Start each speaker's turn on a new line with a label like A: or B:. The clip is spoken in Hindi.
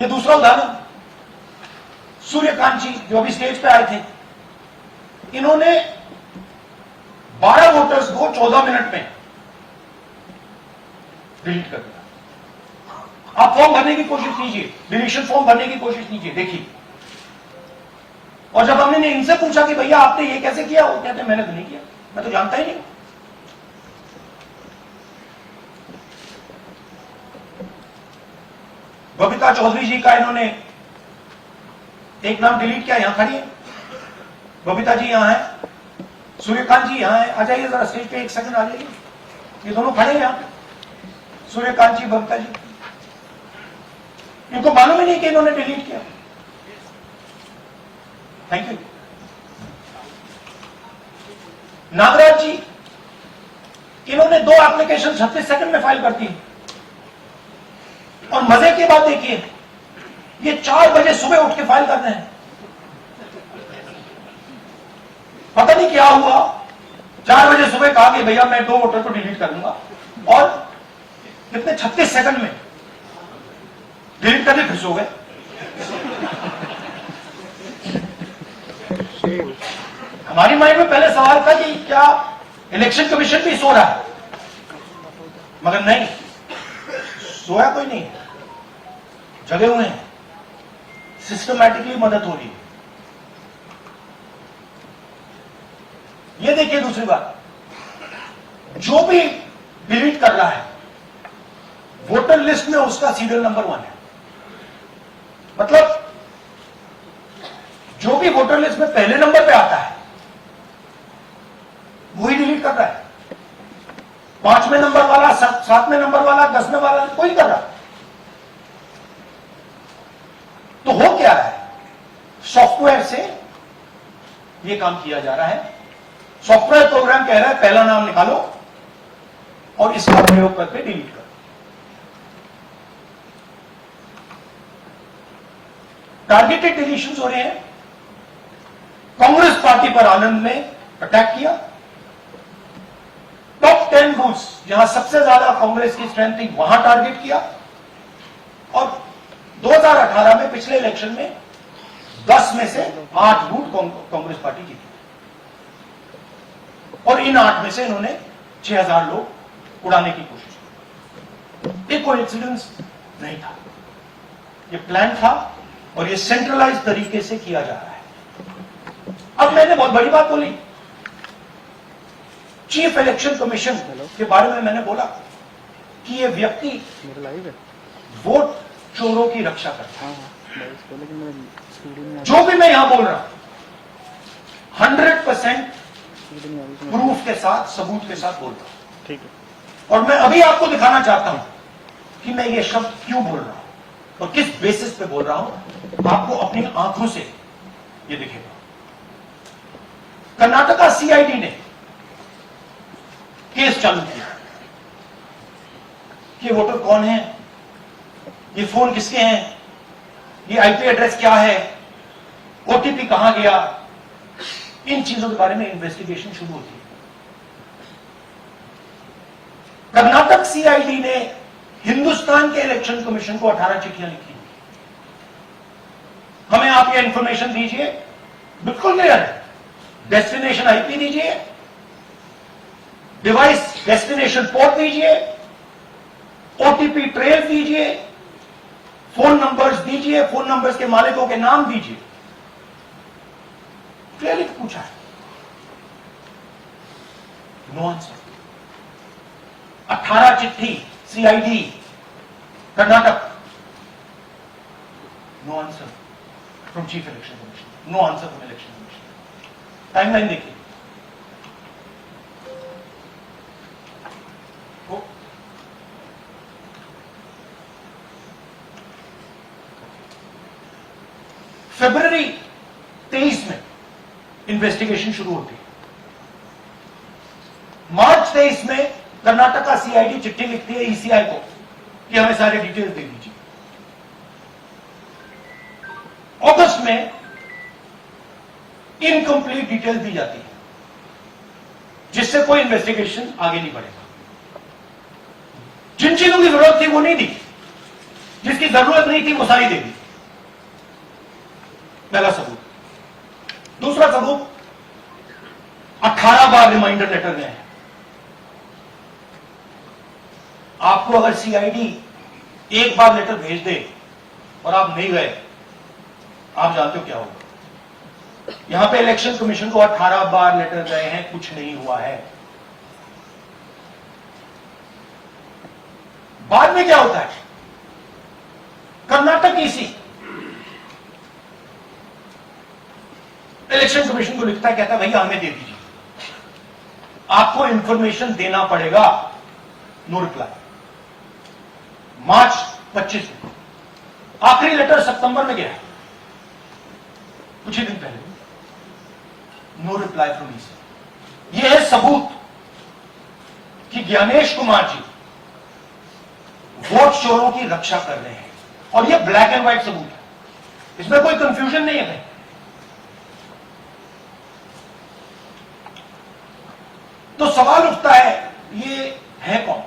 A: ये दूसरा उदाहरण, सूर्यकांत जी जो अभी स्टेज पे आए थे, इन्होंने 12 वोटर्स को 14 मिनट में डिलीट कर दिया। आप फॉर्म भरने की कोशिश कीजिए, डिलीशन फॉर्म भरने की कोशिश कीजिए, देखिए। और जब हमने इनसे पूछा कि भैया आपने ये कैसे किया, वो कहते मैंने तो नहीं किया, मैं तो जानता ही नहीं। बबीता चौधरी जी का इन्होंने एक नाम डिलीट किया, यहां खड़ी है बबीता जी, यहां है। सूर्यकांत जी यहां है, आ जाइए जरा स्टेज पे, एक सेकंड आ जाइए। ये दोनों खड़े हैं यहां पे, सूर्यकांत जी, बबीता जी। इनको मालूम ही नहीं कि इन्होंने डिलीट किया। Thank you. नागराज जी, इन्होंने 2 एप्लीकेशन 36 सेकंड में फाइल करती है। और मजे की बात देखिए, ये 4 बजे सुबह उठ के फाइल करते हैं। पता नहीं क्या हुआ, 4 बजे सुबह कहा कि भैया मैं 2 वोटर को डिलीट करूंगा, और कितने 36 सेकंड में डिलीट करके फिर सो गए। हमारी माइंड में पहले सवाल था कि क्या इलेक्शन कमीशन भी सो रहा है, मगर नहीं, सोया कोई नहीं, जगे हुए हैं, सिस्टमैटिकली मदद हो रही है। ये देखिए दूसरी बात, जो भी डिलीट कर रहा है वोटर लिस्ट में उसका सीरियल नंबर 1 है। मतलब जो भी वोटर लिस्ट में पहले नंबर पे आता है वही डिलीट कर रहा है। 5वें नंबर वाला, 7वें नंबर वाला, 10वें वाला कोई कर रहा। तो हो क्या रहा है, सॉफ्टवेयर से ये काम किया जा रहा है। सॉफ्टवेयर प्रोग्राम कह रहा है पहला नाम निकालो और इसका प्रयोग करके डिलीट करो। टारगेटेड डिलीशंस हो रहे हैं। कांग्रेस पार्टी पर आनंद ने अटैक किया। टॉप 10 बूथ्स जहां सबसे ज्यादा कांग्रेस की स्ट्रेंथ थी वहां टारगेट किया। और 2018 में पिछले इलेक्शन में 10 में से 8 बूथ कांग्रेस पार्टी जीती, और इन 8 में से इन्होंने 6000 लोग उड़ाने की कोशिश की। ये कोइंसिडेंस नहीं था, ये प्लान था, और ये सेंट्रलाइज तरीके से किया जा रहा है। अब मैंने बहुत बड़ी बात बोली, चीफ इलेक्शन कमीशन के बारे में मैंने बोला कि ये व्यक्ति वोट चोरों की रक्षा करता है। जो भी मैं यहां बोल रहा हूं 100% प्रूफ के साथ, सबूत के साथ बोल रहा हूं। ठीक है। और मैं अभी आपको दिखाना चाहता हूं कि मैं ये शब्द क्यों बोल रहा हूं और किस बेसिस पे बोल रहा हूं। आपको अपनी आंखों से ये दिखेगा। कर्नाटका सीआईडी ने केस चालू किया कि वोटर कौन है, ये फोन किसके हैं, ये आईपी एड्रेस क्या है, ओटीपी कहां गया, इन चीजों के बारे में इन्वेस्टिगेशन शुरू होती है। कर्नाटक सीआईडी ने हिंदुस्तान के इलेक्शन कमीशन को 18 चिट्ठियां लिखी। हमें आप ये इंफॉर्मेशन दीजिए, बिल्कुल क्लियर है, डेस्टिनेशन आईपी दीजिए, डिवाइस डेस्टिनेशन पोर्ट दीजिए, ओटीपी ट्रेल दीजिए, फोन नंबर्स दीजिए, फोन नंबर्स के मालिकों के नाम दीजिए। क्लियरली पूछा है, नो आंसर। 18 चिट्ठी CID Karnataka, no answer from chief election commission, no answer from election commission. Timeline देखिए, फरवरी 23 में इन्वेस्टिगेशन शुरू होती है। मार्च 23 में कर्नाटका सीआईडी चिट्ठी लिखती है ईसीआई को कि हमें सारे डिटेल्स दे दीजिए। अगस्त में इनकंप्लीट डिटेल्स दी जाती है, जिससे कोई इन्वेस्टिगेशन आगे नहीं बढ़ेगा। जिन चीजों की जरूरत थी वो नहीं दी। जिसकी जरूरत नहीं थी वो सारी दे दी। पहला सबूत। दूसरा सबूत, 18 बार रिमाइंडर लेटर गए हैं। आपको अगर सीआईडी एक बार लेटर भेज दे और आप नहीं गए, आप जानते हो क्या होगा। यहां पे इलेक्शन कमीशन को 18 बार लेटर गए हैं, कुछ नहीं हुआ है। बाद में क्या होता है, कर्नाटक ईसी इलेक्शन कमीशन को लिखता है, कहता है भैया हमें दे दीजिए, आपको इंफॉर्मेशन देना पड़ेगा। No reply. मार्च 25 में आखिरी लेटर सितंबर में गया, कुछ ही दिन पहले। No reply from EC. यह है सबूत कि ज्ञानेश कुमार जी वोट चोरों की रक्षा कर रहे हैं, और यह ब्लैक एंड व्हाइट सबूत है, इसमें कोई कंफ्यूजन नहीं है। तो सवाल उठता है, ये है कौन?